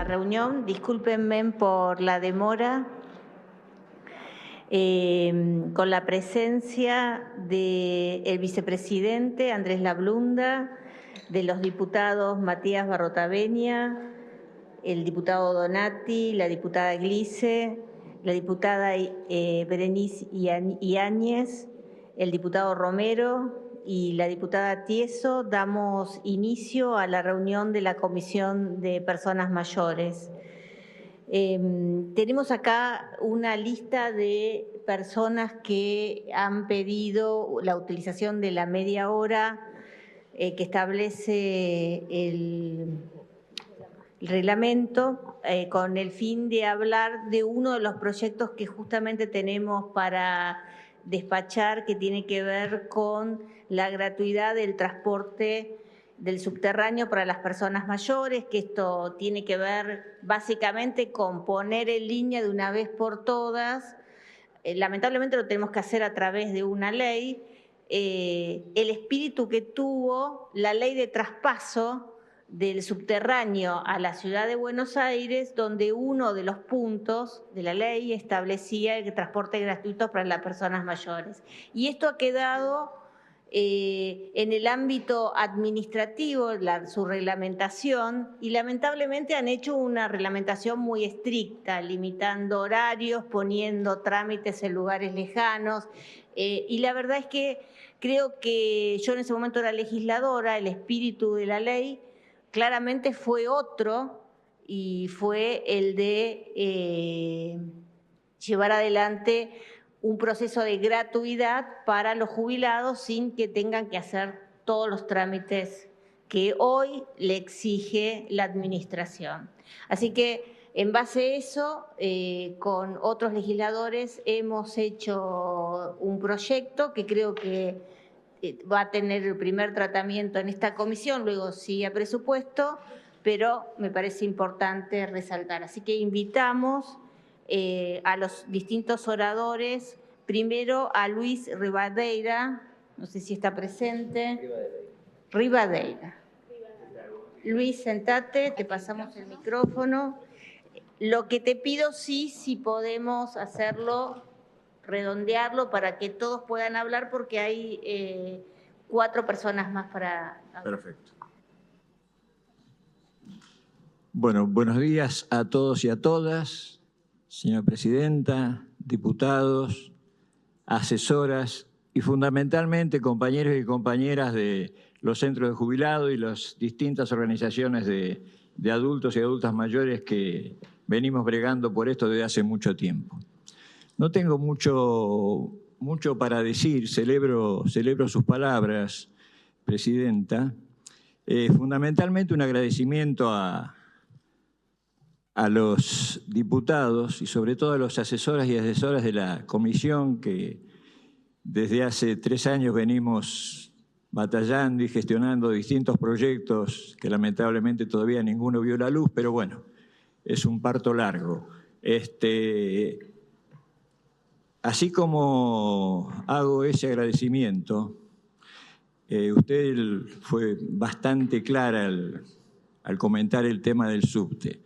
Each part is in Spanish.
reunión. Discúlpenme por la demora. Con la presencia del vicepresidente Andrés Lablunda, de los diputados Matías Barrotaveña, el diputado Donati, la diputada Gliese, la diputada Berenice Iáñez, el diputado Romero y la diputada Tieso, damos inicio a la reunión de la Comisión de Personas Mayores. Tenemos acá una lista de personas que han pedido la utilización de la media hora que establece el reglamento con el fin de hablar de uno de los proyectos que justamente tenemos para despachar, que tiene que ver con la gratuidad del transporte del subterráneo para las personas mayores, que esto tiene que ver básicamente con poner en línea de una vez por todas, lamentablemente lo tenemos que hacer a través de una ley, el espíritu que tuvo la ley de traspaso del subterráneo a la ciudad de Buenos Aires, donde uno de los puntos de la ley establecía el transporte gratuito para las personas mayores. Y esto ha quedado en el ámbito administrativo, su reglamentación, y lamentablemente han hecho una reglamentación muy estricta, limitando horarios, poniendo trámites en lugares lejanos, y la verdad es que creo que yo en ese momento era legisladora, el espíritu de la ley claramente fue otro, y fue el de llevar adelante un proceso de gratuidad para los jubilados sin que tengan que hacer todos los trámites que hoy le exige la administración. Así que en base a eso, con otros legisladores hemos hecho un proyecto que creo que va a tener el primer tratamiento en esta comisión, luego sigue a presupuesto, pero me parece importante resaltar. Así que invitamos a los distintos oradores, primero a Luis Rivadeira, no sé si está presente. Rivadeira. Luis, sentate, te pasamos el micrófono. Lo que te pido, sí, si podemos hacerlo, redondearlo para que todos puedan hablar, porque hay 4 personas más para hablar. Perfecto. Bueno, buenos días a todos y a todas, señora presidenta, diputados, asesoras y fundamentalmente compañeros y compañeras de los centros de jubilados y las distintas organizaciones de adultos y adultas mayores que venimos bregando por esto desde hace mucho tiempo. No tengo mucho para decir, celebro sus palabras, presidenta. Fundamentalmente un agradecimiento a los diputados y sobre todo a los asesoras y asesoras de la comisión que desde hace 3 años venimos batallando y gestionando distintos proyectos que lamentablemente todavía ninguno vio la luz, pero bueno, es un parto largo. Así como hago ese agradecimiento, usted fue bastante clara al comentar el tema del subte.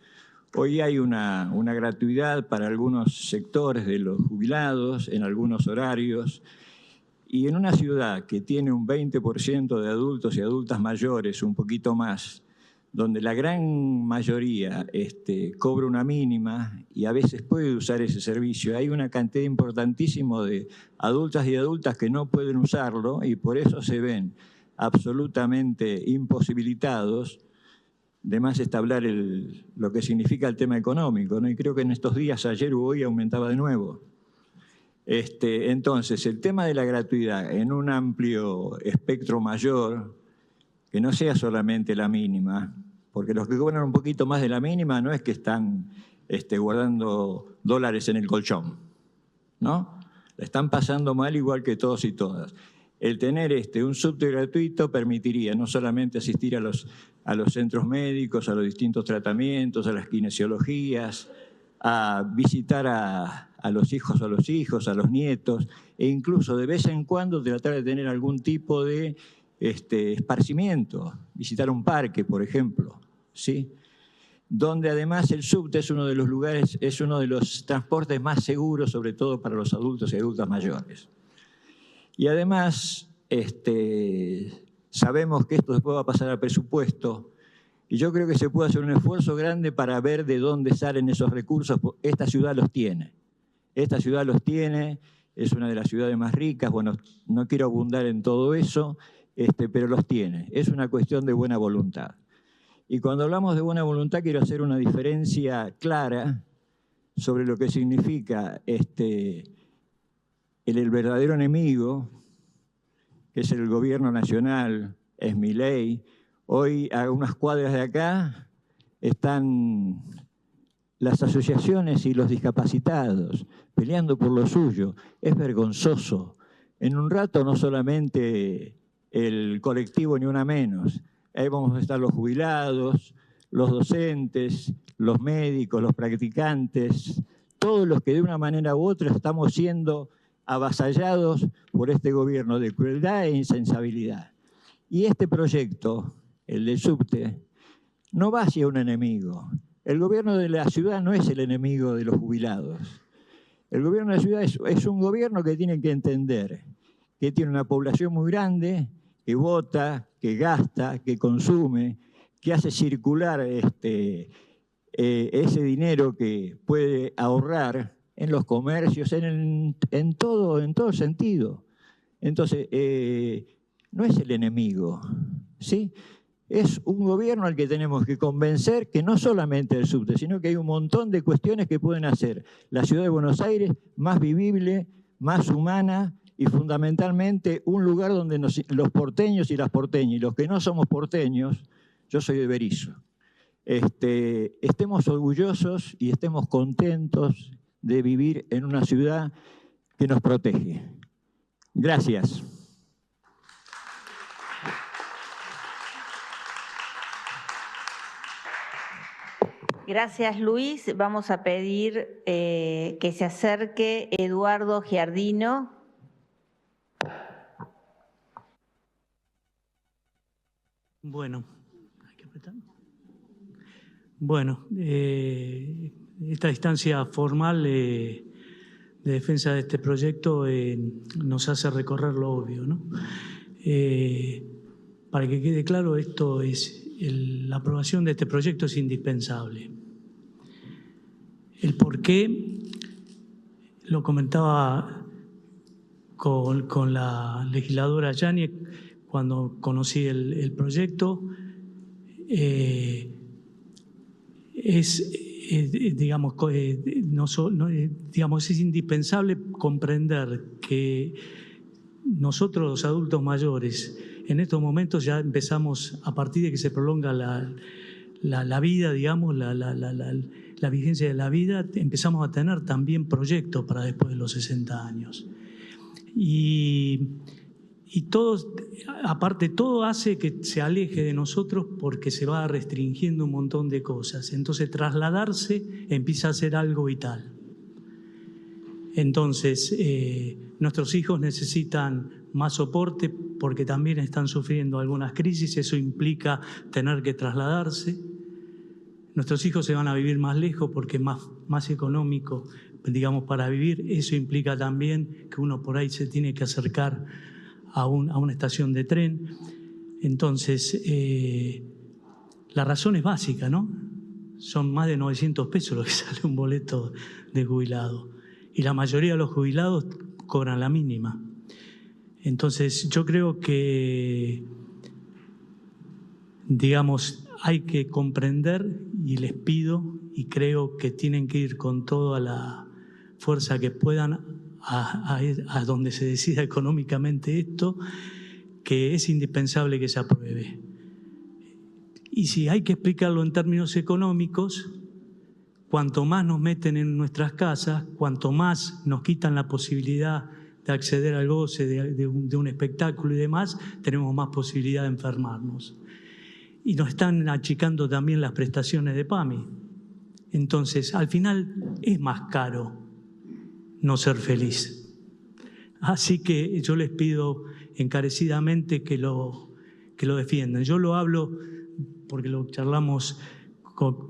Hoy hay una gratuidad para algunos sectores de los jubilados, en algunos horarios, y en una ciudad que tiene un 20% de adultos y adultas mayores, un poquito más, donde la gran mayoría cobra una mínima y a veces puede usar ese servicio, hay una cantidad importantísima de adultas y adultas que no pueden usarlo y por eso se ven absolutamente imposibilitados. De más está hablar lo que significa el tema económico, ¿no? Y creo que en estos días, ayer u hoy, aumentaba de nuevo. Entonces, el tema de la gratuidad en un amplio espectro mayor, que no sea solamente la mínima, porque los que cobran un poquito más de la mínima no es que están guardando dólares en el colchón, ¿no? La están pasando mal igual que todos y todas. El tener un subte gratuito permitiría no solamente asistir a los centros médicos, a los distintos tratamientos, a las kinesiologías, a visitar a los hijos, a los nietos, e incluso de vez en cuando tratar de tener algún tipo de esparcimiento, visitar un parque, por ejemplo, ¿sí? donde además el subte es uno de los lugares, es uno de los transportes más seguros, sobre todo para los adultos y adultas mayores. Y además, sabemos que esto después va a pasar al presupuesto, y yo creo que se puede hacer un esfuerzo grande para ver de dónde salen esos recursos. Esta ciudad los tiene. Esta ciudad los tiene, es una de las ciudades más ricas. Bueno, no quiero abundar en todo eso, pero los tiene. Es una cuestión de buena voluntad. Y cuando hablamos de buena voluntad, quiero hacer una diferencia clara sobre lo que significa el verdadero enemigo, que es el gobierno nacional, es Milei. Hoy, a unas cuadras de acá, están las asociaciones y los discapacitados peleando por lo suyo. Es vergonzoso. En un rato no solamente el colectivo Ni Una Menos, ahí vamos a estar los jubilados, los docentes, los médicos, los practicantes, todos los que de una manera u otra estamos siendo avasallados por este gobierno de crueldad e insensibilidad. Y este proyecto, el del subte, no va hacia un enemigo. El gobierno de la ciudad no es el enemigo de los jubilados. El gobierno de la ciudad es un gobierno que tiene que entender que tiene una población muy grande, que vota, que gasta, que consume, que hace circular ese dinero que puede ahorrar en los comercios, en todo sentido. Entonces, no es el enemigo, ¿sí? Es un gobierno al que tenemos que convencer que no solamente el subte, sino que hay un montón de cuestiones que pueden hacer la ciudad de Buenos Aires más vivible, más humana y fundamentalmente un lugar donde los porteños y las porteñas, y los que no somos porteños, yo soy de Berisso, estemos orgullosos y estemos contentos de vivir en una ciudad que nos protege. Gracias. Gracias, Luis. Vamos a pedir que se acerque Eduardo Giardino. Bueno, hay que apretar. Bueno, esta instancia formal de defensa de este proyecto nos hace recorrer lo obvio, ¿no? Para que quede claro, la aprobación de este proyecto es indispensable. El por qué lo comentaba con la legisladora Yáñez cuando conocí el proyecto. Es indispensable comprender que nosotros, los adultos mayores, en estos momentos ya empezamos, a partir de que se prolonga la vida, digamos, la vigencia de la vida, empezamos a tener también proyectos para después de los 60 años. Y todo, aparte, todo hace que se aleje de nosotros porque se va restringiendo un montón de cosas. Entonces, trasladarse empieza a ser algo vital. Entonces, nuestros hijos necesitan más soporte porque también están sufriendo algunas crisis. Eso implica tener que trasladarse. Nuestros hijos se van a vivir más lejos porque es más económico, digamos, para vivir. Eso implica también que uno por ahí se tiene que acercar a una estación de tren. Entonces, la razón es básica, ¿no? Son más de 900 pesos lo que sale un boleto de jubilado. Y la mayoría de los jubilados cobran la mínima. Entonces, yo creo que, digamos, hay que comprender, y les pido, y creo que tienen que ir con toda la fuerza que puedan a donde se decida económicamente esto, que es indispensable que se apruebe. Y si hay que explicarlo en términos económicos, cuanto más nos meten en nuestras casas, cuanto más nos quitan la posibilidad de acceder al goce de un espectáculo y demás, tenemos más posibilidad de enfermarnos. Y nos están achicando también las prestaciones de PAMI. Entonces, al final es más caro no ser feliz. Así que yo les pido encarecidamente que lo defiendan. Yo lo hablo porque lo charlamos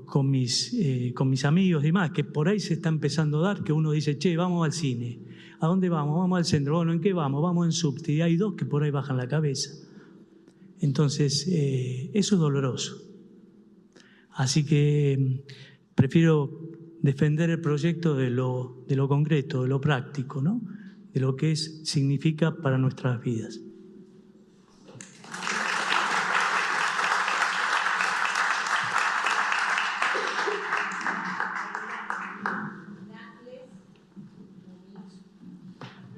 con mis amigos y demás, que por ahí se está empezando a dar, que uno dice, che, vamos al cine. ¿A dónde vamos? Vamos al centro. Bueno, ¿en qué vamos? Vamos en subte. Y hay dos que por ahí bajan la cabeza. Entonces, eso es doloroso. Así que prefiero defender el proyecto de lo concreto, de lo práctico, ¿no? De lo que significa para nuestras vidas.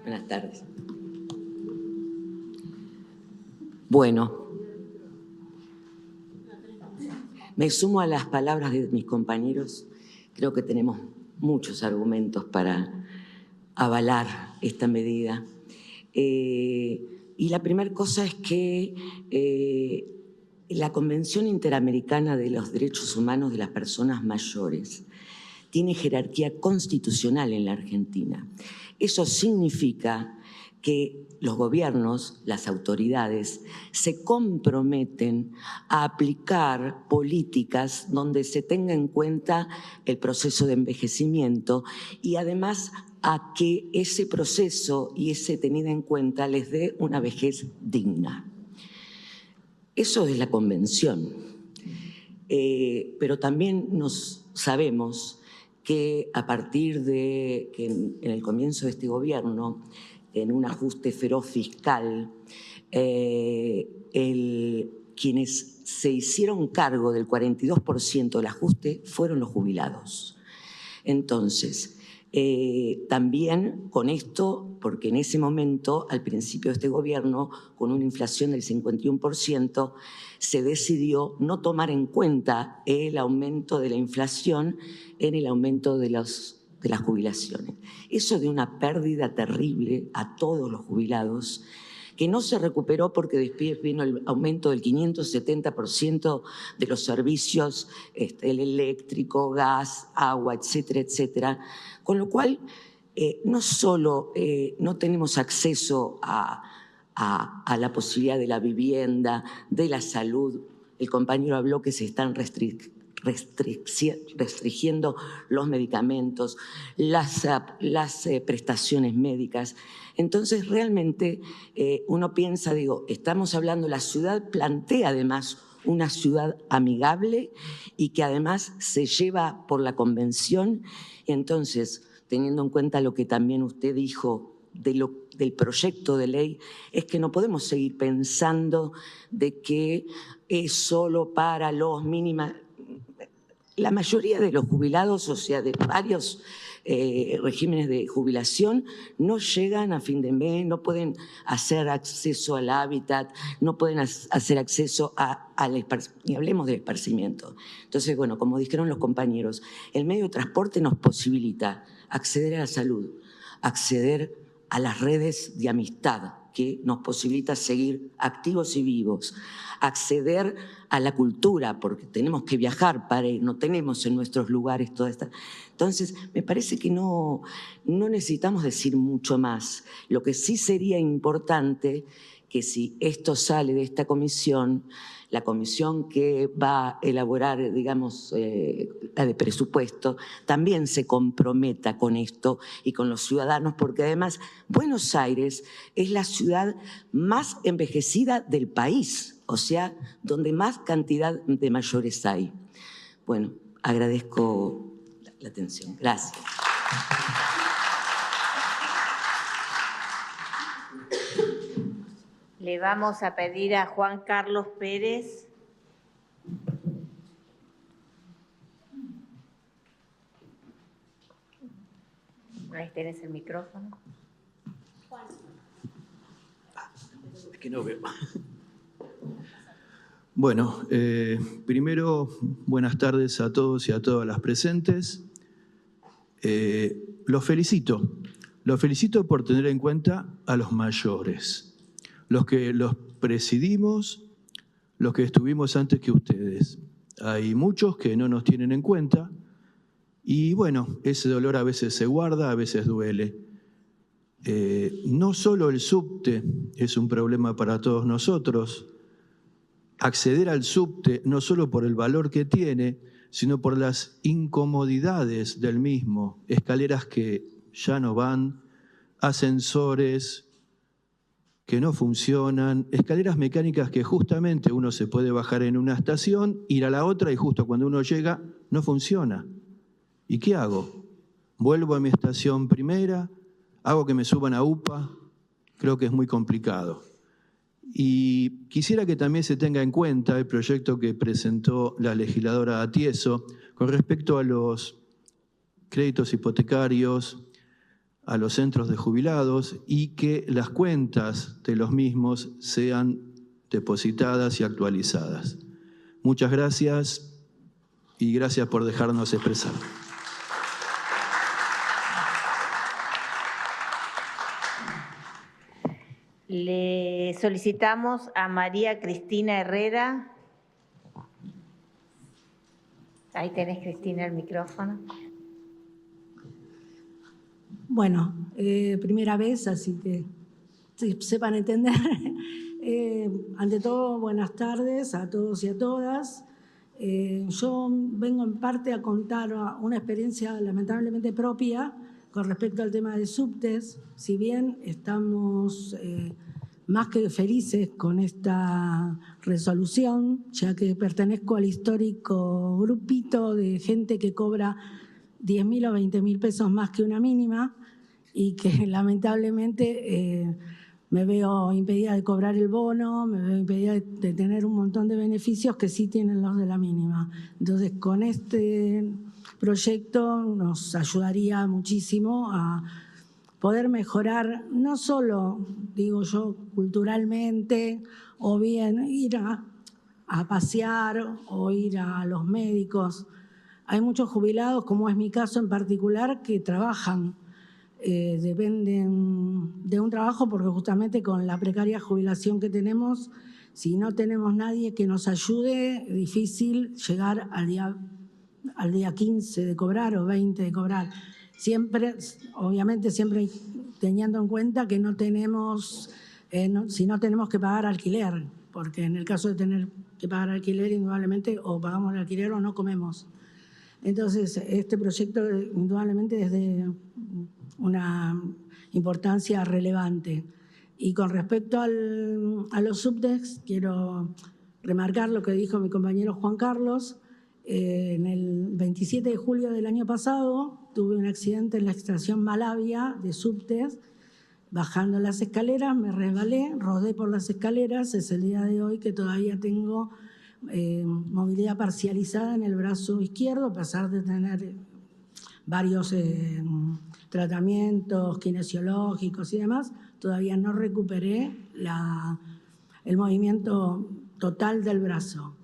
Buenas tardes. Bueno, me sumo a las palabras de mis compañeros. Creo que tenemos muchos argumentos para avalar esta medida. Y la primera cosa es que la Convención Interamericana de los Derechos Humanos de las Personas Mayores tiene jerarquía constitucional en la Argentina. Eso significa que los gobiernos, las autoridades, se comprometen a aplicar políticas donde se tenga en cuenta el proceso de envejecimiento y además a que ese proceso y ese tenido en cuenta les dé una vejez digna. Eso es la Convención. Pero también sabemos que a partir de que en el comienzo de este gobierno, en un ajuste feroz fiscal, quienes se hicieron cargo del 42% del ajuste fueron los jubilados. Entonces, también con esto, porque en ese momento, al principio de este gobierno, con una inflación del 51%, se decidió no tomar en cuenta el aumento de la inflación en el aumento de las jubilaciones. Eso de una pérdida terrible a todos los jubilados, que no se recuperó porque después vino el aumento del 570% de los servicios, el eléctrico, gas, agua, etcétera, etcétera. Con lo cual, no solo no tenemos acceso a la posibilidad de la vivienda, de la salud. El compañero habló que se están restringiendo los medicamentos, las prestaciones médicas. Entonces, realmente uno piensa, estamos hablando, la ciudad plantea además una ciudad amigable y que además se lleva por la convención. Y entonces, teniendo en cuenta lo que también usted dijo del proyecto de ley, es que no podemos seguir pensando de que es solo para los mínimos. La mayoría de los jubilados, o sea, de varios regímenes de jubilación, no llegan a fin de mes, no pueden hacer acceso al hábitat, no pueden hacer acceso al esparcimiento, ni hablemos del esparcimiento. Entonces, bueno, como dijeron los compañeros, el medio de transporte nos posibilita acceder a la salud, acceder a las redes de amistad, que nos posibilita seguir activos y vivos, acceder a la cultura, porque tenemos que viajar para ir, no tenemos en nuestros lugares toda esta. Entonces, me parece que no necesitamos decir mucho más. Lo que sí sería importante, que si esto sale de esta comisión, la comisión que va a elaborar, digamos, la de presupuesto, también se comprometa con esto y con los ciudadanos, porque además Buenos Aires es la ciudad más envejecida del país, o sea, donde más cantidad de mayores hay. Bueno, agradezco la atención. Gracias. Le vamos a pedir a Juan Carlos Pérez. Ahí tenés el micrófono. Es que no veo. Bueno, primero, buenas tardes a todos y a todas las presentes. Los felicito por tener en cuenta a los mayores. Los que los presidimos, los que estuvimos antes que ustedes. Hay muchos que no nos tienen en cuenta y bueno, ese dolor a veces se guarda, a veces duele. No solo el subte es un problema para todos nosotros. Acceder al subte, no solo por el valor que tiene, sino por las incomodidades del mismo, escaleras que ya no van, ascensores que no funcionan, escaleras mecánicas que justamente uno se puede bajar en una estación, ir a la otra y justo cuando uno llega no funciona. ¿Y qué hago? ¿Vuelvo a mi estación primera? ¿Hago que me suban a UPA? Creo que es muy complicado. Y quisiera que también se tenga en cuenta el proyecto que presentó la legisladora Atieso con respecto a los créditos hipotecarios, a los centros de jubilados y que las cuentas de los mismos sean depositadas y actualizadas. Muchas gracias y gracias por dejarnos expresar. Le solicitamos a María Cristina Herrera. Ahí tenés, Cristina, el micrófono. Bueno, primera vez, así que sepan entender. Ante todo, buenas tardes a todos y a todas. Yo vengo en parte a contar una experiencia lamentablemente propia con respecto al tema de subtes. Si bien estamos más que felices con esta resolución, ya que pertenezco al histórico grupito de gente que cobra 10.000 o 20.000 pesos más que una mínima y que lamentablemente me veo impedida de cobrar el bono, me veo impedida de tener un montón de beneficios que sí tienen los de la mínima. Entonces, con este proyecto nos ayudaría muchísimo a poder mejorar, no solo, digo yo, culturalmente, o bien ir a pasear o ir a los médicos. Hay muchos jubilados, como es mi caso en particular, que trabajan, dependen de un trabajo porque justamente con la precaria jubilación que tenemos, si no tenemos nadie que nos ayude, es difícil llegar al día 15 de cobrar o 20 de cobrar. Siempre, obviamente, siempre teniendo en cuenta que no tenemos, si no tenemos que pagar alquiler, porque en el caso de tener que pagar alquiler, indudablemente o pagamos el alquiler o no comemos. Entonces, este proyecto indudablemente es de una importancia relevante. Y con respecto a los subtes, quiero remarcar lo que dijo mi compañero Juan Carlos. En el 27 de julio del año pasado tuve un accidente en la estación Malavia de subtes. Bajando las escaleras, me resbalé, rodé por las escaleras. Es el día de hoy que todavía tengo movilidad parcializada en el brazo izquierdo, a pesar de tener varios tratamientos kinesiológicos y demás, todavía no recuperé el movimiento total del brazo.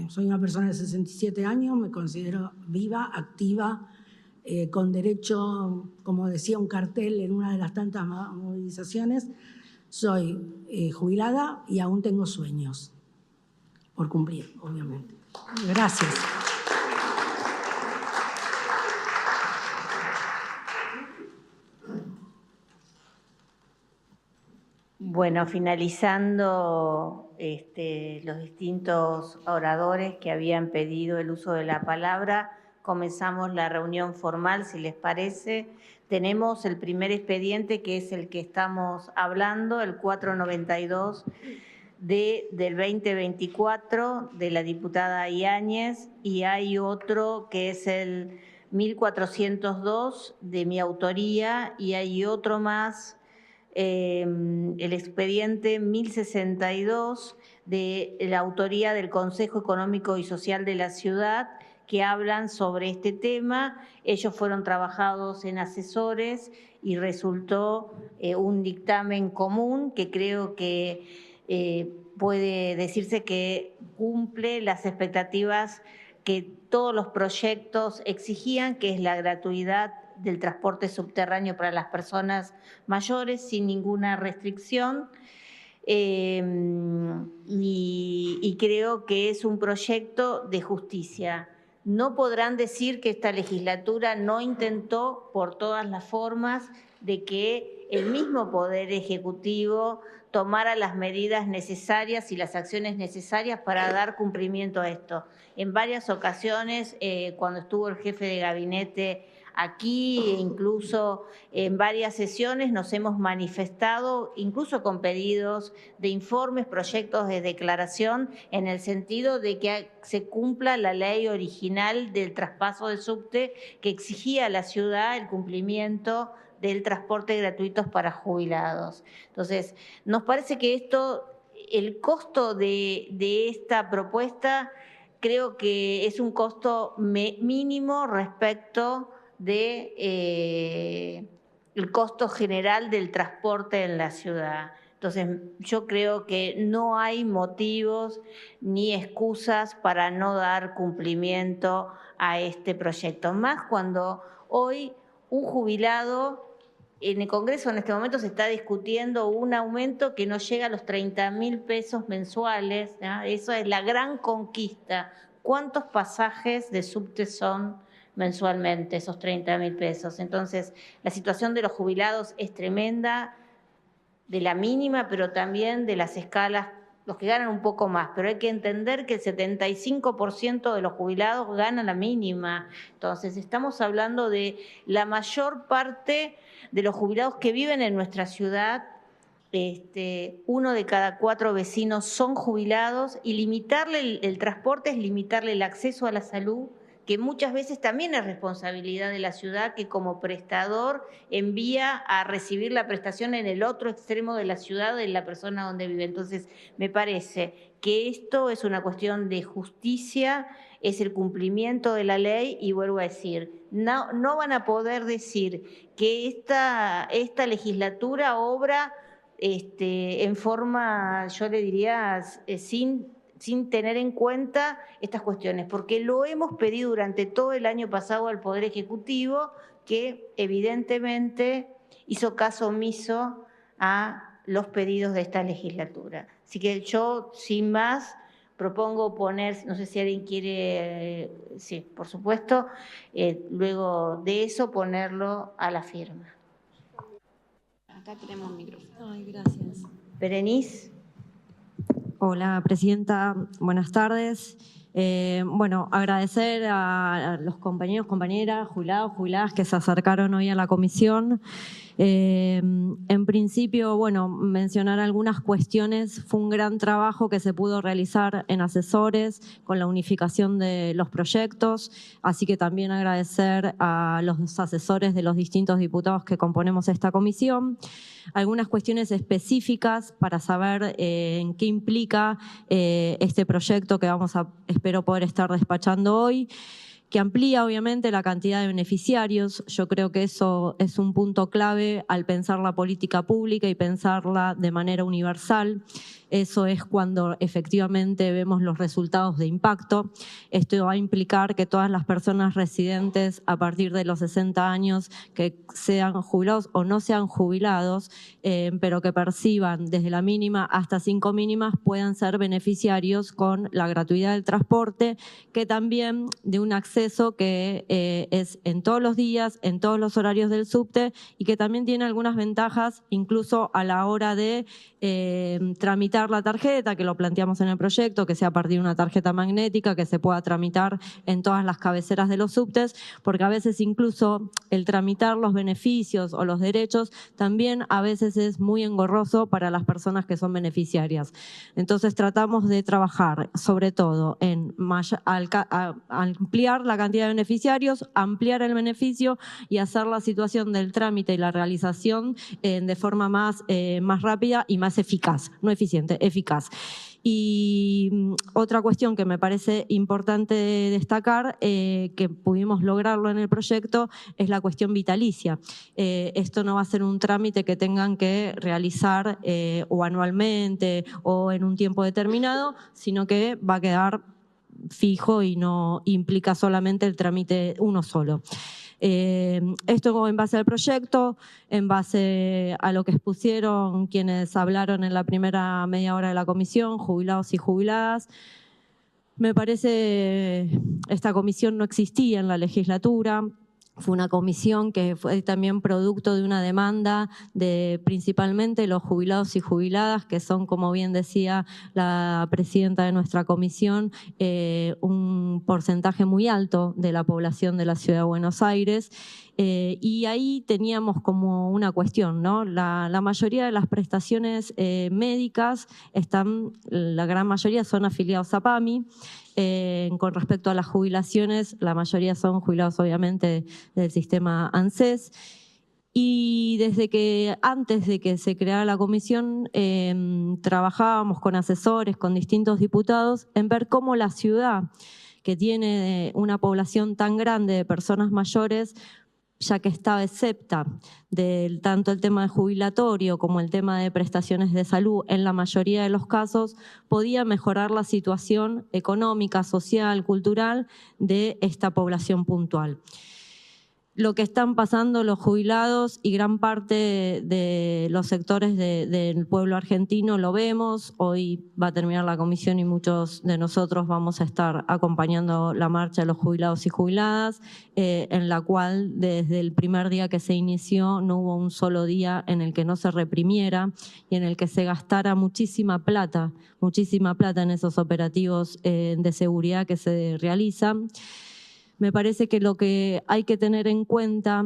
Soy una persona de 67 años, me considero viva, activa, con derecho, como decía un cartel en una de las tantas movilizaciones, soy jubilada y aún tengo sueños por cumplir, obviamente. Gracias. Bueno, finalizando los distintos oradores que habían pedido el uso de la palabra, comenzamos la reunión formal, si les parece. Tenemos el primer expediente, que es el que estamos hablando, el 492 del 2024 de la diputada Yáñez, y hay otro que es el 1402 de mi autoría, y hay otro más, el expediente 1062 de la autoría del Consejo Económico y Social de la Ciudad, que hablan sobre este tema. Ellos fueron trabajados en asesores y resultó un dictamen común que creo que puede decirse que cumple las expectativas que todos los proyectos exigían, que es la gratuidad del transporte subterráneo para las personas mayores sin ninguna restricción. Y creo que es un proyecto de justicia. No podrán decir que esta legislatura no intentó por todas las formas de que el mismo Poder Ejecutivo tomara las medidas necesarias y las acciones necesarias para dar cumplimiento a esto. En varias ocasiones, cuando estuvo el jefe de gabinete aquí, incluso en varias sesiones nos hemos manifestado, incluso con pedidos de informes, proyectos de declaración, en el sentido de que se cumpla la ley original del traspaso del subte que exigía a la ciudad el cumplimiento del transporte gratuito para jubilados. Entonces, nos parece que el costo de esta propuesta, creo que es un costo mínimo respecto de el costo general del transporte en la ciudad. Entonces, yo creo que no hay motivos ni excusas para no dar cumplimiento a este proyecto. Más cuando hoy un jubilado, en el Congreso en este momento se está discutiendo un aumento que no llega a los 30.000 pesos mensuales, ¿no? Eso es la gran conquista. ¿Cuántos pasajes de subte son mensualmente esos 30.000 pesos? Entonces, la situación de los jubilados es tremenda, de la mínima, pero también de las escalas, los que ganan un poco más. Pero hay que entender que el 75% de los jubilados ganan la mínima. Entonces, estamos hablando de la mayor parte de los jubilados que viven en nuestra ciudad. 1 de cada 4 vecinos son jubilados, y limitarle el transporte es limitarle el acceso a la salud, que muchas veces también es responsabilidad de la ciudad, que como prestador envía a recibir la prestación en el otro extremo de la ciudad, de la persona donde vive. Entonces, me parece que esto es una cuestión de justicia, es el cumplimiento de la ley, y vuelvo a decir, no van a poder decir que esta legislatura obra en forma, yo le diría, sin tener en cuenta estas cuestiones, porque lo hemos pedido durante todo el año pasado al Poder Ejecutivo, que evidentemente hizo caso omiso a los pedidos de esta legislatura. Así que yo, sin más, propongo poner, no sé si alguien quiere, sí, por supuesto, luego de eso ponerlo a la firma. Acá tenemos un micrófono. Ay, gracias. Berenice. Hola, presidenta. Buenas tardes. Bueno, agradecer a los compañeros, compañeras, jubilados, jubiladas que se acercaron hoy a la comisión. En principio, bueno, mencionar algunas cuestiones. Fue un gran trabajo que se pudo realizar en asesores con la unificación de los proyectos, así que también agradecer a los asesores de los distintos diputados que componemos esta comisión. Algunas cuestiones específicas para saber en qué implica este proyecto que espero poder estar despachando hoy, que amplía obviamente la cantidad de beneficiarios. Yo creo que eso es un punto clave al pensar la política pública y pensarla de manera universal. Eso es cuando efectivamente vemos los resultados de impacto. Esto va a implicar que todas las personas residentes a partir de los 60 años, que sean jubilados o no sean jubilados, pero que perciban desde la mínima hasta 5 mínimas, puedan ser beneficiarios con la gratuidad del transporte, que también de un acceso que es en todos los días, en todos los horarios del subte, y que también tiene algunas ventajas incluso a la hora de tramitar la tarjeta, que lo planteamos en el proyecto, que sea a partir de una tarjeta magnética, que se pueda tramitar en todas las cabeceras de los subtes, porque a veces incluso el tramitar los beneficios o los derechos también a veces es muy engorroso para las personas que son beneficiarias. Entonces tratamos de trabajar sobre todo en ampliar la cantidad de beneficiarios, ampliar el beneficio y hacer la situación del trámite y la realización de forma más rápida y más eficaz, no eficiente, eficaz. Y otra cuestión que me parece importante destacar, que pudimos lograrlo en el proyecto, es la cuestión vitalicia. Esto no va a ser un trámite que tengan que realizar o anualmente o en un tiempo determinado, sino que va a quedar fijo y no implica solamente el trámite uno solo. Esto en base al proyecto, en base a lo que expusieron quienes hablaron en la primera media hora de la comisión, jubilados y jubiladas. Me parece esta comisión no existía en la legislatura. Fue una comisión que fue también producto de una demanda de principalmente los jubilados y jubiladas, que son, como bien decía la presidenta de nuestra comisión, un porcentaje muy alto de la población de la Ciudad de Buenos Aires. Y ahí teníamos como una cuestión, ¿no? La mayoría de las prestaciones médicas la gran mayoría son afiliados a PAMI. Con respecto a las jubilaciones, la mayoría son jubilados obviamente del sistema ANSES. Y antes de que se creara la comisión, trabajábamos con asesores, con distintos diputados, en ver cómo la ciudad, que tiene una población tan grande de personas mayores, ya que estaba excepta de tanto el tema de jubilatorio como el tema de prestaciones de salud, en la mayoría de los casos, podía mejorar la situación económica, social, cultural de esta población puntual. Lo que están pasando los jubilados y gran parte de los sectores del pueblo argentino lo vemos. Hoy va a terminar la comisión y muchos de nosotros vamos a estar acompañando la marcha de los jubilados y jubiladas, en la cual desde el primer día que se inició no hubo un solo día en el que no se reprimiera y en el que se gastara muchísima plata en esos operativos de seguridad que se realizan. Me parece que lo que hay que tener en cuenta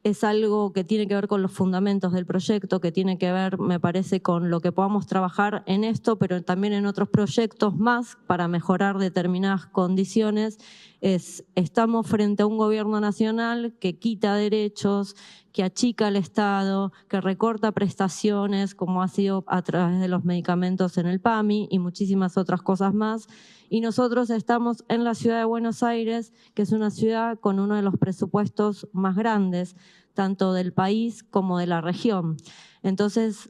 es algo que tiene que ver con los fundamentos del proyecto, que tiene que ver, me parece, con lo que podamos trabajar en esto, pero también en otros proyectos más para mejorar determinadas condiciones. Estamos frente a un gobierno nacional que quita derechos, que achica el Estado, que recorta prestaciones, como ha sido a través de los medicamentos en el PAMI y muchísimas otras cosas más. Y nosotros estamos en la ciudad de Buenos Aires, que es una ciudad con uno de los presupuestos más grandes, tanto del país como de la región. Entonces,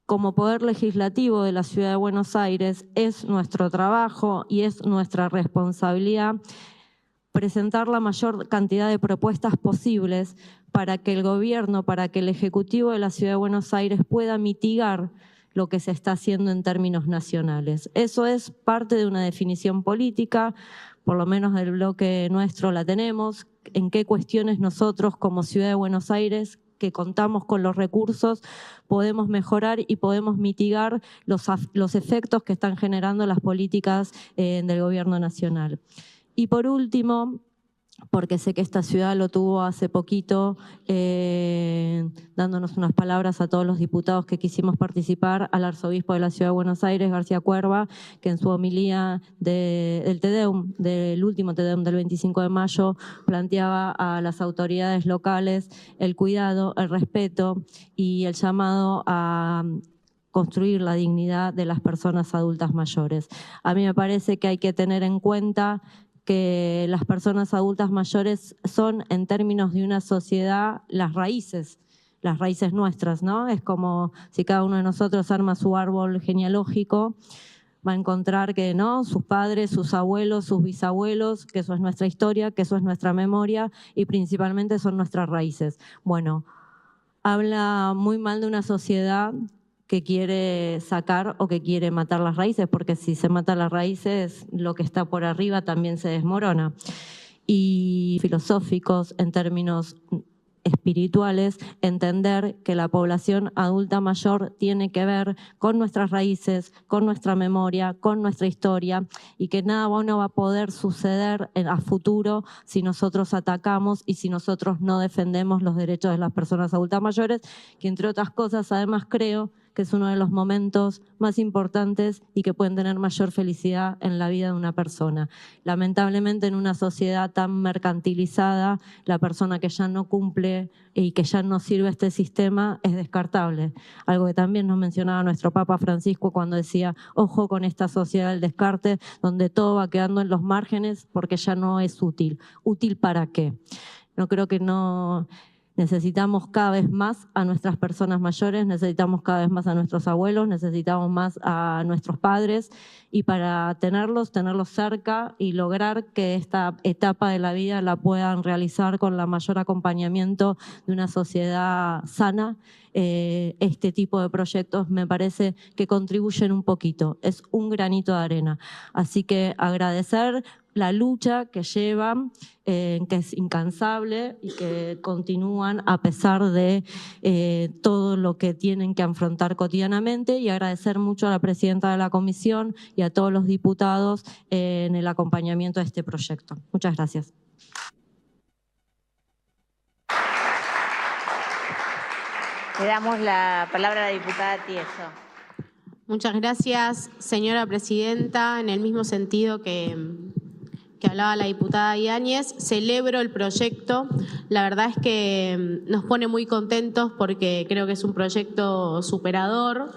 como poder legislativo de la ciudad de Buenos Aires, es nuestro trabajo y es nuestra responsabilidad presentar la mayor cantidad de propuestas posibles para que el gobierno, para que el Ejecutivo de la ciudad de Buenos Aires pueda mitigar lo que se está haciendo en términos nacionales. Eso es parte de una definición política, por lo menos del bloque nuestro la tenemos, en qué cuestiones nosotros como Ciudad de Buenos Aires, que contamos con los recursos, podemos mejorar y podemos mitigar los efectos que están generando las políticas del gobierno nacional. Y por último, porque sé que esta ciudad lo tuvo hace poquito, dándonos unas palabras a todos los diputados que quisimos participar, al arzobispo de la Ciudad de Buenos Aires, García Cuerva, que en su homilía del último Te Deum del 25 de mayo, planteaba a las autoridades locales el cuidado, el respeto y el llamado a construir la dignidad de las personas adultas mayores. A mí me parece que hay que tener en cuenta que las personas adultas mayores son, en términos de una sociedad, las raíces nuestras, ¿no? Es como si cada uno de nosotros arma su árbol genealógico, va a encontrar que no, sus padres, sus abuelos, sus bisabuelos, que eso es nuestra historia, que eso es nuestra memoria y principalmente son nuestras raíces. Bueno, habla muy mal de una sociedad que quiere sacar o que quiere matar las raíces, porque si se mata las raíces, lo que está por arriba también se desmorona. Y filosóficos, en términos espirituales, entender que la población adulta mayor tiene que ver con nuestras raíces, con nuestra memoria, con nuestra historia, y que nada bueno va a poder suceder a futuro si nosotros atacamos y si nosotros no defendemos los derechos de las personas adultas mayores, que entre otras cosas además creo que es uno de los momentos más importantes y que pueden tener mayor felicidad en la vida de una persona. Lamentablemente, en una sociedad tan mercantilizada, la persona que ya no cumple y que ya no sirve este sistema es descartable. Algo que también nos mencionaba nuestro Papa Francisco cuando decía, ojo con esta sociedad del descarte, donde todo va quedando en los márgenes porque ya no es útil. ¿Útil para qué? No creo que no... Necesitamos cada vez más a nuestras personas mayores, necesitamos cada vez más a nuestros abuelos, necesitamos más a nuestros padres, y para tenerlos cerca y lograr que esta etapa de la vida la puedan realizar con la mayor acompañamiento de una sociedad sana, este tipo de proyectos me parece que contribuyen un poquito, es un granito de arena. Así que agradecer la lucha que llevan, que es incansable y que continúan a pesar de todo lo que tienen que afrontar cotidianamente, y agradecer mucho a la presidenta de la comisión y a todos los diputados en el acompañamiento de este proyecto. Muchas gracias. Le damos la palabra a la diputada Tieso. Muchas gracias, señora presidenta. En el mismo sentido que hablaba la diputada Yáñez, celebro el proyecto. La verdad es que nos pone muy contentos porque creo que es un proyecto superador.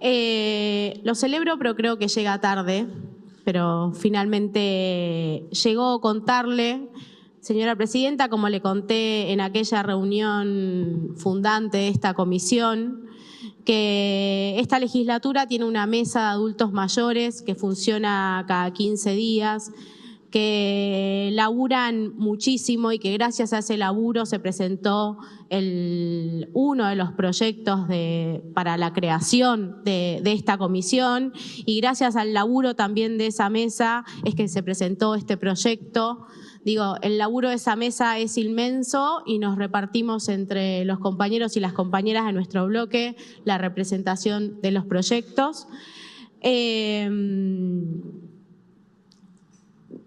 Lo celebro, pero creo que llega tarde, pero finalmente llegó. Contarle, señora presidenta, como le conté en aquella reunión fundante de esta comisión, que esta legislatura tiene una mesa de adultos mayores que funciona cada 15 días, que laburan muchísimo y que gracias a ese laburo se presentó uno de los proyectos para la creación de esta comisión, y gracias al laburo también de esa mesa es que se presentó este proyecto. Digo, el laburo de esa mesa es inmenso y nos repartimos entre los compañeros y las compañeras de nuestro bloque la representación de los proyectos.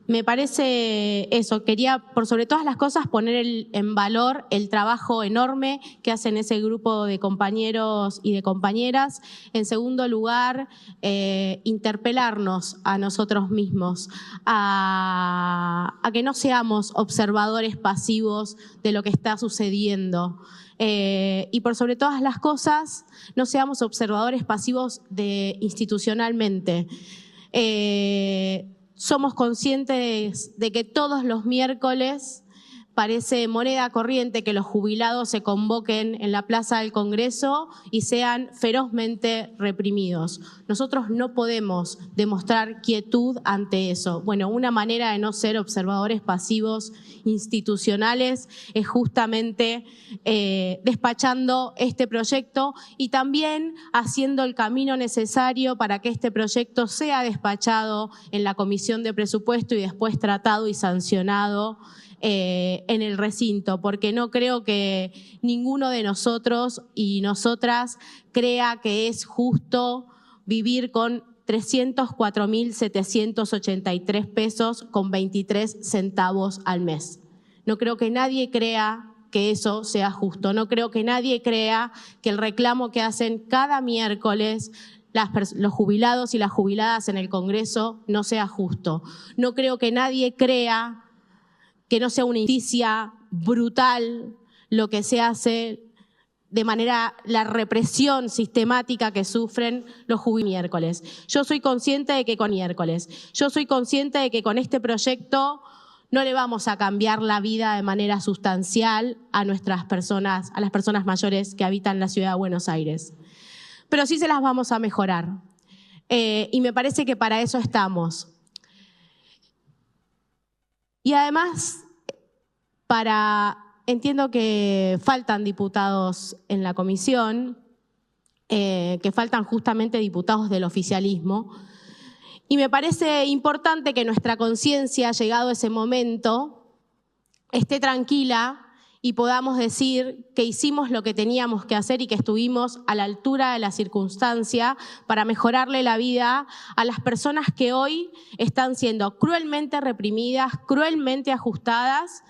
Me parece eso, quería por sobre todas las cosas poner en valor el trabajo enorme que hacen ese grupo de compañeros y de compañeras. En segundo lugar, interpelarnos a nosotros mismos, a que no seamos observadores pasivos de lo que está sucediendo. Y por sobre todas las cosas, no seamos observadores pasivos institucionalmente. Somos conscientes de que todos los miércoles parece moneda corriente que los jubilados se convoquen en la Plaza del Congreso y sean ferozmente reprimidos. Nosotros no podemos demostrar quietud ante eso. Bueno, una manera de no ser observadores pasivos institucionales es justamente despachando este proyecto y también haciendo el camino necesario para que este proyecto sea despachado en la Comisión de Presupuesto y después tratado y sancionado en el recinto, porque no creo que ninguno de nosotros y nosotras crea que es justo vivir con 304.783 pesos con 23 centavos al mes. No creo que nadie crea que eso sea justo. No creo que nadie crea que el reclamo que hacen cada miércoles los jubilados y las jubiladas en el Congreso no sea justo. No creo que nadie crea que no sea una injusticia brutal lo que se hace de manera la represión sistemática que sufren los jubilados miércoles. Yo soy consciente de que con este proyecto no le vamos a cambiar la vida de manera sustancial a las personas mayores que habitan la ciudad de Buenos Aires. Pero sí se las vamos a mejorar. Y me parece que para eso estamos. Y además, entiendo que faltan diputados en la comisión, que faltan justamente diputados del oficialismo, y me parece importante que nuestra conciencia, llegado ese momento, esté tranquila y podamos decir que hicimos lo que teníamos que hacer y que estuvimos a la altura de la circunstancia para mejorarle la vida a las personas que hoy están siendo cruelmente reprimidas, cruelmente ajustadas.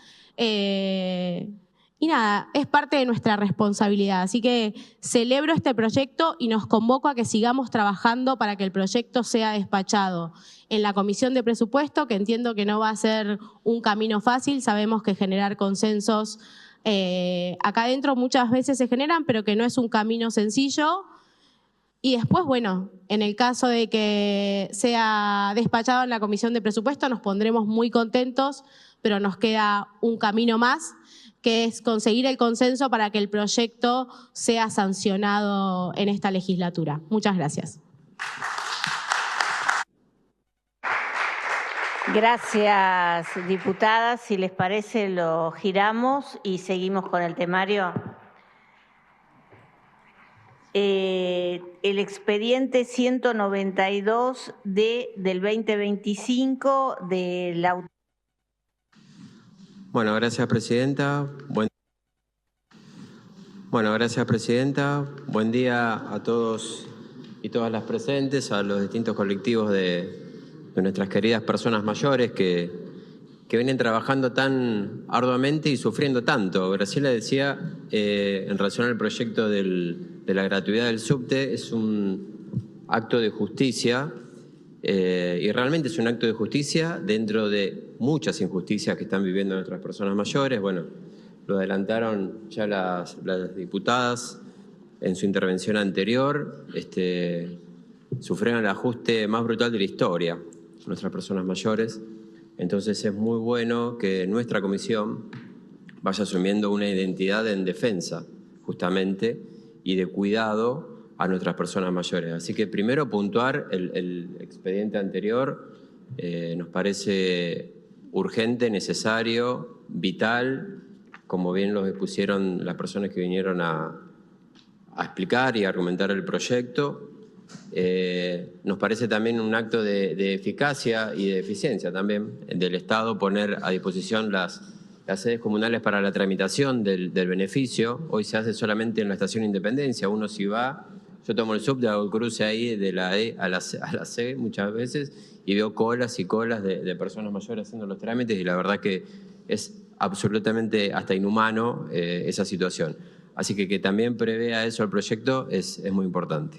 Y nada, es parte de nuestra responsabilidad. Así que celebro este proyecto y nos convoco a que sigamos trabajando para que el proyecto sea despachado en la Comisión de Presupuesto, que entiendo que no va a ser un camino fácil. Sabemos que generar consensos acá adentro muchas veces se generan, pero que no es un camino sencillo. Y después, bueno, en el caso de que sea despachado en la Comisión de Presupuesto, nos pondremos muy contentos, pero nos queda un camino más, que es conseguir el consenso para que el proyecto sea sancionado en esta legislatura. Muchas gracias. Gracias, diputada. Si les parece, lo giramos y seguimos con el temario. el expediente 192 del 2025 de la... Bueno, gracias, Presidenta. Gracias, Presidenta. Buen día a todos y todas las presentes, a los distintos colectivos de nuestras queridas personas mayores que vienen trabajando tan arduamente y sufriendo tanto. Graciela decía, en relación al proyecto de la gratuidad del subte, es un acto de justicia, y realmente es un acto de justicia dentro de muchas injusticias que están viviendo nuestras personas mayores. Bueno, lo adelantaron ya las diputadas en su intervención anterior. Sufrieron el ajuste más brutal de la historia, nuestras personas mayores. Entonces es muy bueno que nuestra comisión vaya asumiendo una identidad en defensa, justamente, y de cuidado a nuestras personas mayores. Así que primero puntuar el expediente anterior, nos parece urgente, necesario, vital, como bien lo expusieron las personas que vinieron a explicar y a argumentar el proyecto. Nos parece también un acto de eficacia y de eficiencia también del Estado poner a disposición las sedes comunales para la tramitación del beneficio. Hoy se hace solamente en la Estación Independencia. Uno si va, yo tomo el subte, hago el cruce ahí de la E a la C muchas veces y veo colas y colas de personas mayores haciendo los trámites, y la verdad que es absolutamente hasta inhumano esa situación. Así que también prevea eso el proyecto es muy importante.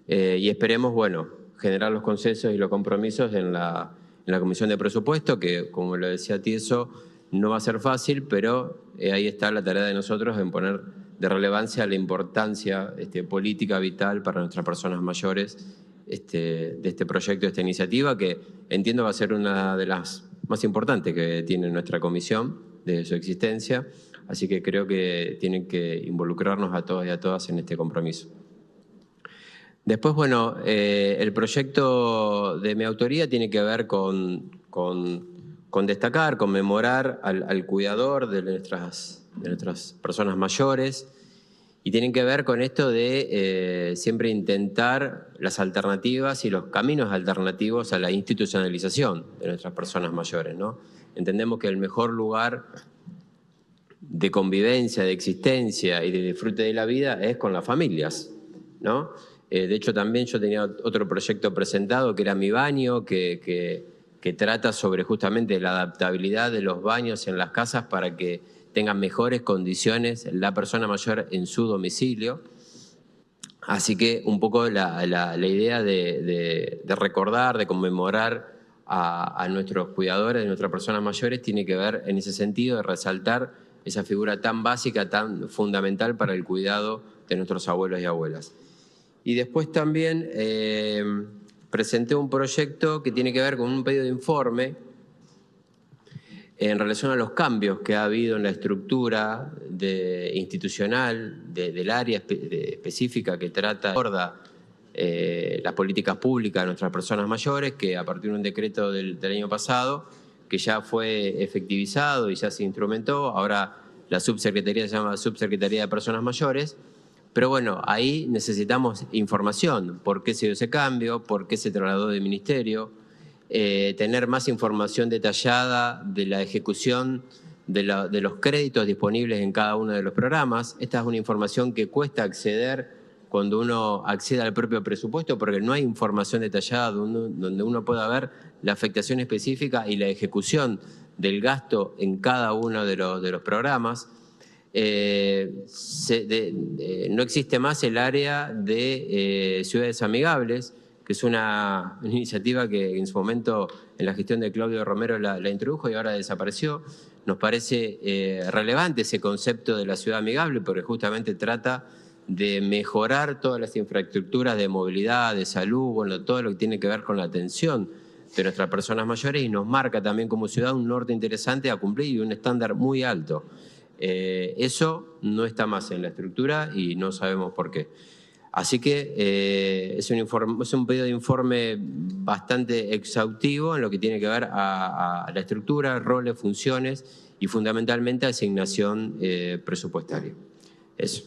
Y esperemos, bueno, generar los consensos y los compromisos en la Comisión de Presupuesto, que, como lo decía Tieso, no va a ser fácil, pero ahí está la tarea de nosotros en poner de relevancia la importancia política vital para nuestras personas mayores de este proyecto, de esta iniciativa, que entiendo va a ser una de las más importantes que tiene nuestra comisión desde su existencia. Así que creo que tienen que involucrarnos a todos y a todas en este compromiso. Después, bueno, el proyecto de mi autoría tiene que ver con destacar, conmemorar al cuidador de nuestras personas mayores, y tienen que ver con esto de siempre intentar las alternativas y los caminos alternativos a la institucionalización de nuestras personas mayores, ¿no? Entendemos que el mejor lugar de convivencia, de existencia y de disfrute de la vida es con las familias, ¿no? De hecho, también yo tenía otro proyecto presentado que era Mi Baño, que trata sobre justamente la adaptabilidad de los baños en las casas para que tengan mejores condiciones la persona mayor en su domicilio. Así que un poco la idea de recordar, de conmemorar a nuestros cuidadores, de nuestras personas mayores, tiene que ver en ese sentido de resaltar esa figura tan básica, tan fundamental para el cuidado de nuestros abuelos y abuelas. Y después también presenté un proyecto que tiene que ver con un pedido de informe en relación a los cambios que ha habido en la estructura institucional del área específica que trata las políticas públicas de nuestras personas mayores, que a partir de un decreto del año pasado, que ya fue efectivizado y ya se instrumentó, ahora la subsecretaría se llama Subsecretaría de Personas Mayores. Pero bueno, ahí necesitamos información, por qué se dio ese cambio, por qué se trasladó de ministerio, tener más información detallada de la ejecución de los créditos disponibles en cada uno de los programas. Esta es una información que cuesta acceder cuando uno accede al propio presupuesto, porque no hay información detallada donde uno pueda ver la afectación específica y la ejecución del gasto en cada uno de los programas. No existe más el área de ciudades amigables, que es una iniciativa que en su momento en la gestión de Claudio Romero la introdujo y ahora desapareció. Nos parece relevante ese concepto de la ciudad amigable, porque justamente trata de mejorar todas las infraestructuras de movilidad, de salud, bueno, todo lo que tiene que ver con la atención de nuestras personas mayores, y nos marca también como ciudad un norte interesante a cumplir y un estándar muy alto. Eso no está más en la estructura y no sabemos por qué. Así que es un pedido de informe bastante exhaustivo en lo que tiene que ver a la estructura, roles, funciones y fundamentalmente asignación presupuestaria. Eso.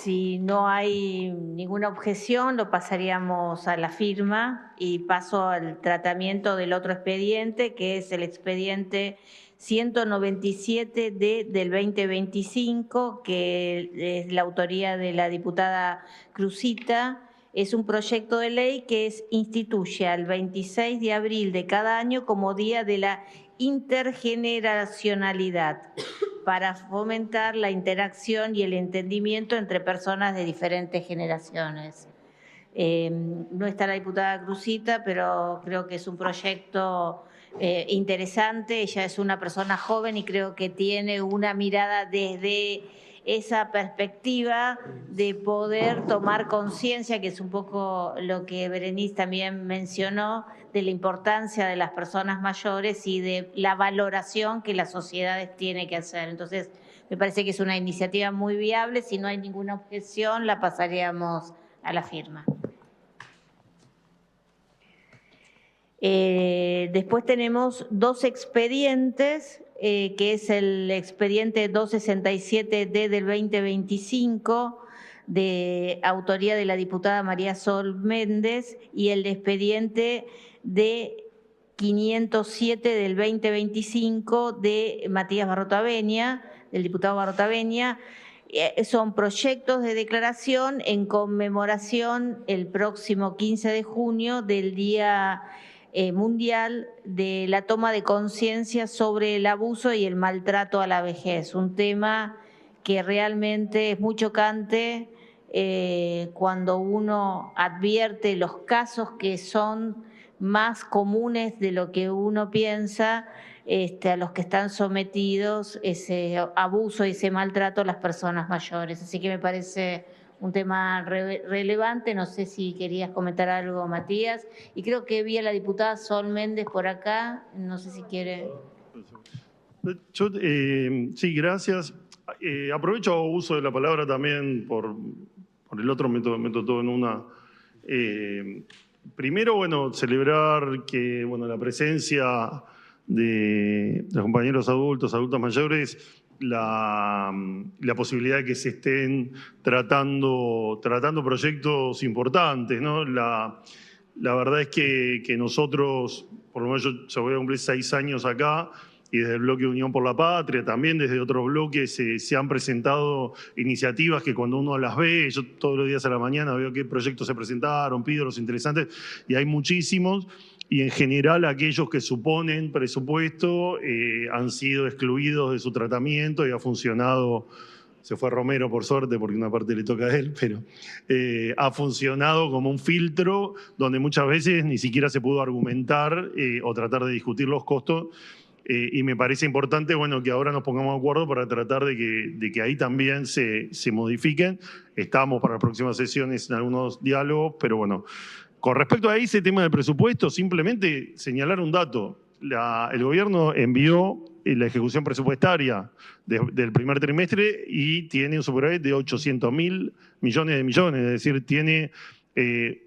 si no hay ninguna objeción, lo pasaríamos a la firma y paso al tratamiento del otro expediente, que es el expediente 197D del 2025, que es la autoría de la diputada Cruzita. Es un proyecto de ley que instituye al 26 de abril de cada año como Día de la Intergeneracionalidad, para fomentar la interacción y el entendimiento entre personas de diferentes generaciones. No está la diputada Cruzita, pero creo que es un proyecto interesante. Ella es una persona joven y creo que tiene una mirada desde esa perspectiva de poder tomar conciencia, que es un poco lo que Berenice también mencionó, de la importancia de las personas mayores y de la valoración que las sociedades tienen que hacer. Entonces, me parece que es una iniciativa muy viable. Si no hay ninguna objeción, la pasaríamos a la firma. Después tenemos dos expedientes, que es el expediente 267D del 2025, de autoría de la diputada María Sol Méndez, y el expediente de 507 del 2025 de Matías Barrotaveña, del diputado Barrotaveña. Son proyectos de declaración en conmemoración el próximo 15 de junio del Día Mundial de la toma de conciencia sobre el abuso y el maltrato a la vejez. Un tema que realmente es muy chocante cuando uno advierte los casos que son más comunes de lo que uno piensa, a los que están sometidos ese abuso y ese maltrato a las personas mayores. Así que me parece un tema relevante. No sé si querías comentar algo, Matías. Y creo que vi a la diputada Sol Méndez por acá. No sé si quiere. Sí, gracias. Aprovecho uso de la palabra también por el otro, meto todo en una. Primero, bueno, celebrar que la presencia de los compañeros adultas mayores, la posibilidad de que se estén tratando proyectos importantes, ¿no? La verdad es que nosotros, por lo menos yo voy a cumplir 6 años acá, y desde el bloque Unión por la Patria, también desde otros bloques se han presentado iniciativas que cuando uno las ve, yo todos los días a la mañana veo qué proyectos se presentaron, pido los interesantes, y hay muchísimos, y en general aquellos que suponen presupuesto han sido excluidos de su tratamiento y ha funcionado. Se fue Romero, por suerte, porque una parte le toca a él, pero ha funcionado como un filtro donde muchas veces ni siquiera se pudo argumentar o tratar de discutir los costos. Y me parece importante, que ahora nos pongamos de acuerdo para tratar de que ahí también se modifiquen. Estamos para las próximas sesiones en algunos diálogos, pero con respecto a ese tema del presupuesto, simplemente señalar un dato. El gobierno envió la ejecución presupuestaria del primer trimestre y tiene un superávit de 800.000 millones de millones, es decir, tiene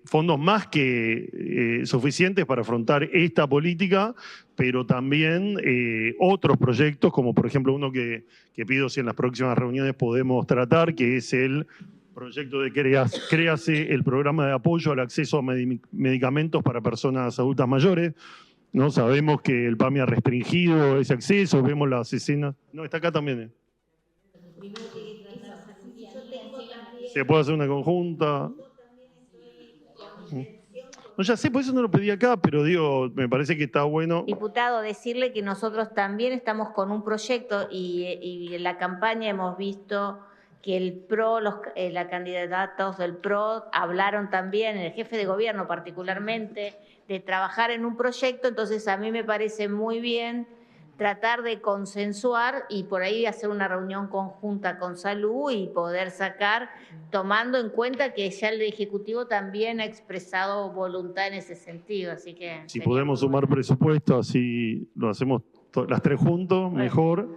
fondos más que suficientes para afrontar esta política, pero también otros proyectos, como por ejemplo uno que pido si en las próximas reuniones podemos tratar, que es el proyecto de créase el programa de apoyo al acceso a medicamentos para personas adultas mayores. ¿No? Sabemos que el PAMI ha restringido ese acceso, vemos las escenas. No, está acá también. Se puede hacer una conjunta. No, ya sé, por eso no lo pedí acá, pero me parece que está bueno. Diputado, decirle que nosotros también estamos con un proyecto y en la campaña hemos visto que el PRO, los candidatos del PRO hablaron también, el jefe de gobierno particularmente, de trabajar en un proyecto. Entonces a mí me parece muy bien tratar de consensuar y por ahí hacer una reunión conjunta con Salud y poder sacar, tomando en cuenta que ya el Ejecutivo también ha expresado voluntad en ese sentido. Así que si podemos sumar presupuesto, así lo hacemos las tres juntos, mejor.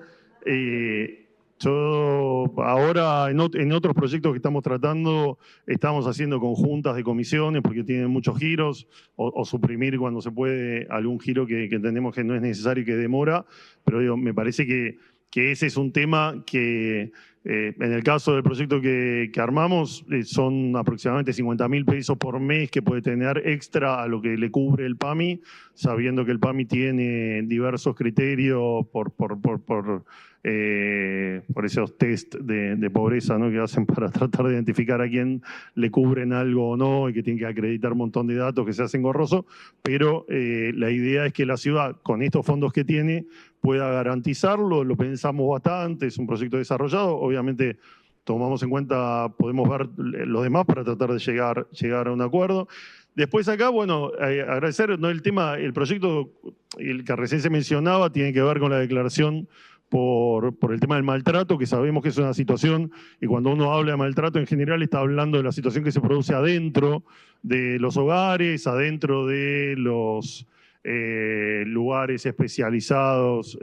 Yo ahora en otros proyectos que estamos tratando estamos haciendo conjuntas de comisiones porque tienen muchos giros o suprimir cuando se puede algún giro que entendemos que no es necesario y que demora, pero me parece que ese es un tema que en el caso del proyecto que armamos, son aproximadamente 50.000 pesos por mes que puede tener extra a lo que le cubre el PAMI, sabiendo que el PAMI tiene diversos criterios por esos test de pobreza, ¿no?, que hacen para tratar de identificar a quién le cubren algo o no, y que tienen que acreditar un montón de datos que se hacen engorrosos, pero la idea es que la ciudad, con estos fondos que tiene, pueda garantizarlo. Lo pensamos bastante, es un proyecto desarrollado, obviamente tomamos en cuenta, podemos ver los demás para tratar de llegar a un acuerdo. Después acá, bueno, agradecer, ¿no?, el proyecto, el que recién se mencionaba, tiene que ver con la declaración por el tema del maltrato, que sabemos que es una situación, y cuando uno habla de maltrato en general está hablando de la situación que se produce adentro de los hogares, adentro de los lugares especializados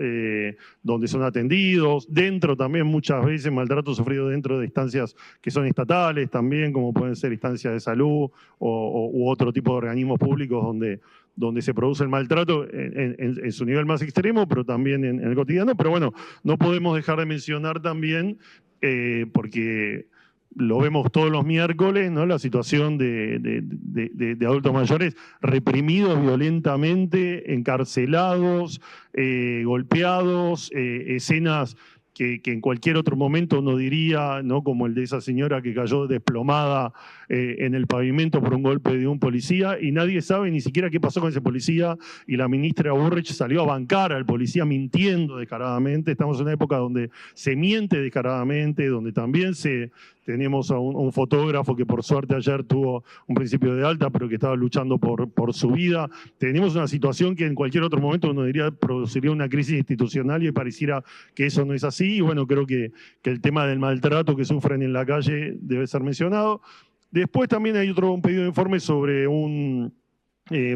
donde son atendidos, dentro también muchas veces maltrato sufrido dentro de instancias que son estatales también, como pueden ser instancias de salud u otro tipo de organismos públicos donde se produce el maltrato en su nivel más extremo, pero también en el cotidiano. Pero bueno, no podemos dejar de mencionar también, porque lo vemos todos los miércoles, ¿no?, la situación de adultos mayores reprimidos violentamente, encarcelados, golpeados, escenas que en cualquier otro momento uno diría, ¿no?, como el de esa señora que cayó desplomada en el pavimento por un golpe de un policía, y nadie sabe ni siquiera qué pasó con ese policía, y la ministra Burrich salió a bancar al policía mintiendo descaradamente. Estamos en una época donde se miente descaradamente, donde también tenemos a un fotógrafo que por suerte ayer tuvo un principio de alta, pero que estaba luchando por su vida. Tenemos una situación que en cualquier otro momento uno diría produciría una crisis institucional, y pareciera que eso no es así. Y bueno, creo que el tema del maltrato que sufren en la calle debe ser mencionado. Después también hay un pedido de informe sobre un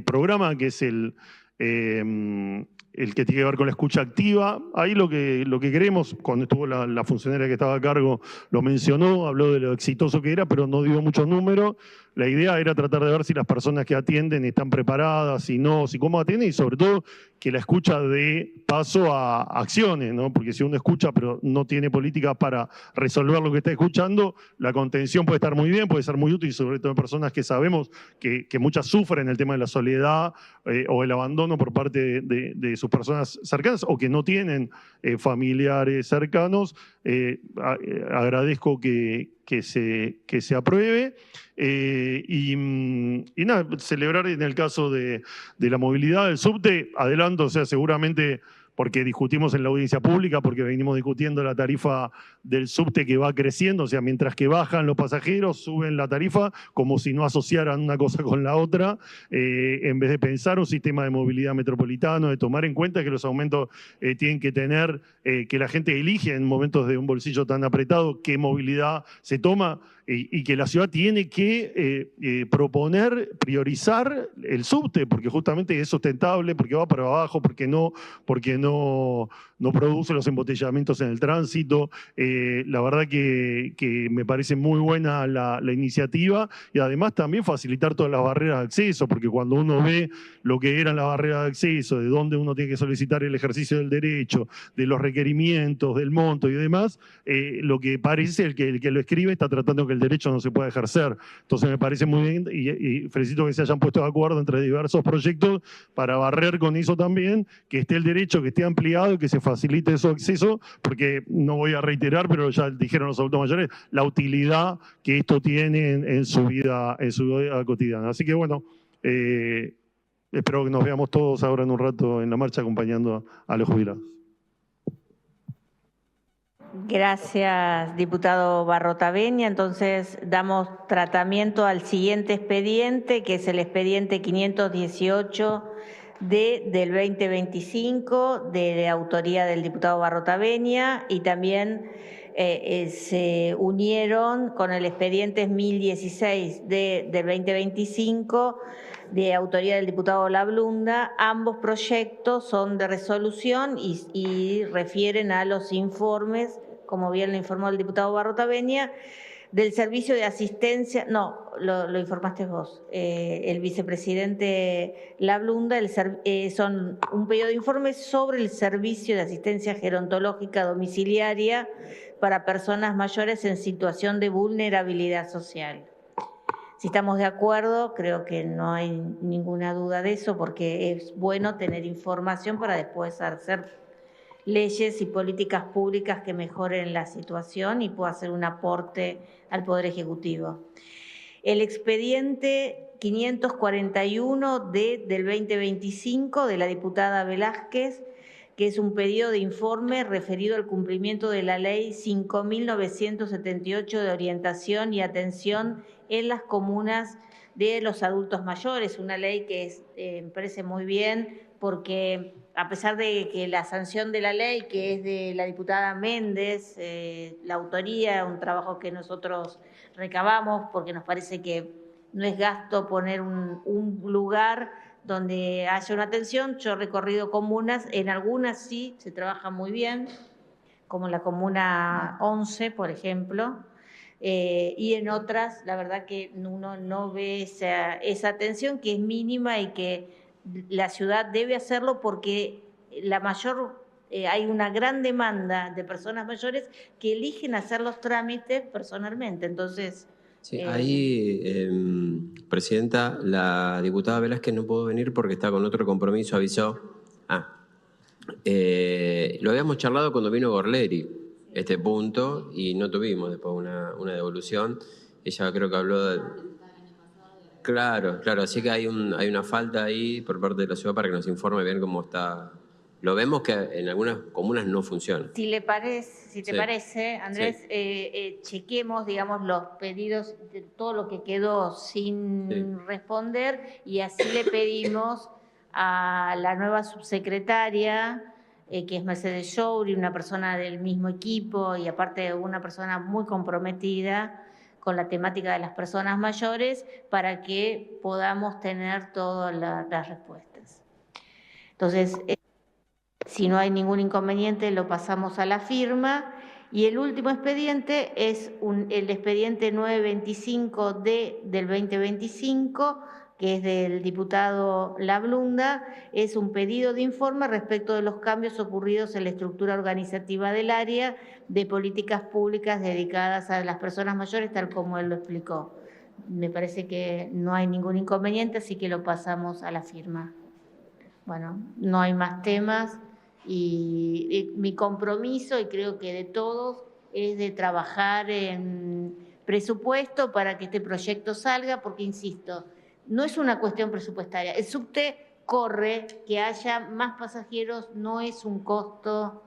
programa que es el que tiene que ver con la escucha activa. Ahí lo que queremos, cuando estuvo la funcionaria que estaba a cargo, lo mencionó, habló de lo exitoso que era, pero no dio muchos números. La idea era tratar de ver si las personas que atienden están preparadas, si no, si cómo atienden, y sobre todo que la escucha dé paso a acciones, ¿no? Porque si uno escucha pero no tiene políticas para resolver lo que está escuchando, la contención puede estar muy bien, puede ser muy útil, sobre todo en personas que sabemos que muchas sufren el tema de la soledad o el abandono por parte de sus personas cercanas, o que no tienen familiares cercanos. Agradezco que se apruebe. Y nada, celebrar en el caso de la movilidad del subte, adelanto, o sea, seguramente porque discutimos en la audiencia pública, porque venimos discutiendo la tarifa del subte que va creciendo, o sea, mientras que bajan los pasajeros, suben la tarifa, como si no asociaran una cosa con la otra, en vez de pensar un sistema de movilidad metropolitano, de tomar en cuenta que los aumentos tienen que tener, que la gente elige en momentos de un bolsillo tan apretado qué movilidad se toma, y que la ciudad tiene que proponer, priorizar el subte, porque justamente es sustentable, porque va para abajo, porque no produce los embotellamientos en el tránsito. La verdad que me parece muy buena la iniciativa, y además también facilitar todas las barreras de acceso, porque cuando uno ve lo que eran las barreras de acceso, de dónde uno tiene que solicitar el ejercicio del derecho, de los requerimientos, del monto y demás, lo que parece el que lo escribe está tratando que el derecho no se pueda ejercer. Entonces me parece muy bien, y felicito que se hayan puesto de acuerdo entre diversos proyectos para barrer con eso también, que esté el derecho, que esté ampliado y que se facilite su acceso, porque no voy a reiterar, pero ya dijeron los adultos mayores, la utilidad que esto tiene en su vida cotidiana. Así que bueno, espero que nos veamos todos ahora en un rato en la marcha acompañando a los jubilados. Gracias, diputado Barrotaveña. Entonces, damos tratamiento al siguiente expediente, que es el expediente 518 del 2025, de autoría del diputado Barrotaveña, y también se unieron con el expediente 1016 del 2025, de autoría del diputado Lablunda. Ambos proyectos son de resolución y refieren a los informes, como bien lo informó el diputado Barrotaveña, del servicio de asistencia, no, lo informaste vos, el vicepresidente Lablunda, son un pedido de informe sobre el servicio de asistencia gerontológica domiciliaria para personas mayores en situación de vulnerabilidad social. Si estamos de acuerdo, creo que no hay ninguna duda de eso, porque es bueno tener información para después hacer leyes y políticas públicas que mejoren la situación y pueda hacer un aporte al Poder Ejecutivo. El expediente 541 del 2025 de la diputada Velázquez, que es un pedido de informe referido al cumplimiento de la Ley 5.978 de orientación y atención en las comunas de los adultos mayores, una ley que me parece muy bien porque a pesar de que la sanción de la ley, que es de la diputada Méndez, la autoría, un trabajo que nosotros recabamos porque nos parece que no es gasto poner un lugar donde haya una atención. Yo he recorrido comunas, en algunas sí se trabaja muy bien, como la comuna 11, por ejemplo, y en otras la verdad que uno no ve esa atención, que es mínima y que la ciudad debe hacerlo porque hay una gran demanda de personas mayores que eligen hacer los trámites personalmente. Entonces, sí, ahí, Presidenta, la diputada Velázquez no pudo venir porque está con otro compromiso, avisó. Lo habíamos charlado cuando vino Gorleri, este punto, y no tuvimos después una devolución. Ella creo que habló de... Claro, así que hay una falta ahí por parte de la ciudad para que nos informe bien cómo está. Lo vemos que en algunas comunas no funciona. Si te parece, Andrés, chequemos, digamos, los pedidos, de todo lo que quedó sin responder, y así le pedimos a la nueva subsecretaria, que es Mercedes Youri, una persona del mismo equipo y aparte una persona muy comprometida con la temática de las personas mayores, para que podamos tener todas las respuestas. Entonces, si no hay ningún inconveniente, lo pasamos a la firma. Y el último expediente es el expediente 925D del 2025, que es del diputado Lablunda. Es un pedido de informe respecto de los cambios ocurridos en la estructura organizativa del área de políticas públicas dedicadas a las personas mayores, tal como él lo explicó. Me parece que no hay ningún inconveniente, así que lo pasamos a la firma. Bueno, no hay más temas. Y mi compromiso, y creo que de todos, es de trabajar en presupuesto para que este proyecto salga, porque, insisto, no es una cuestión presupuestaria. El subte corre, que haya más pasajeros no es un costo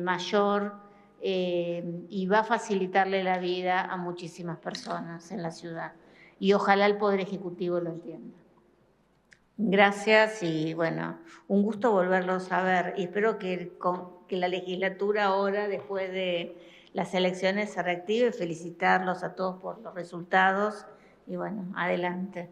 mayor y va a facilitarle la vida a muchísimas personas en la ciudad. Y ojalá el Poder Ejecutivo lo entienda. Gracias y bueno, un gusto volverlos a ver y espero que la legislatura ahora, después de las elecciones, se reactive. Felicitarlos a todos por los resultados y bueno, adelante.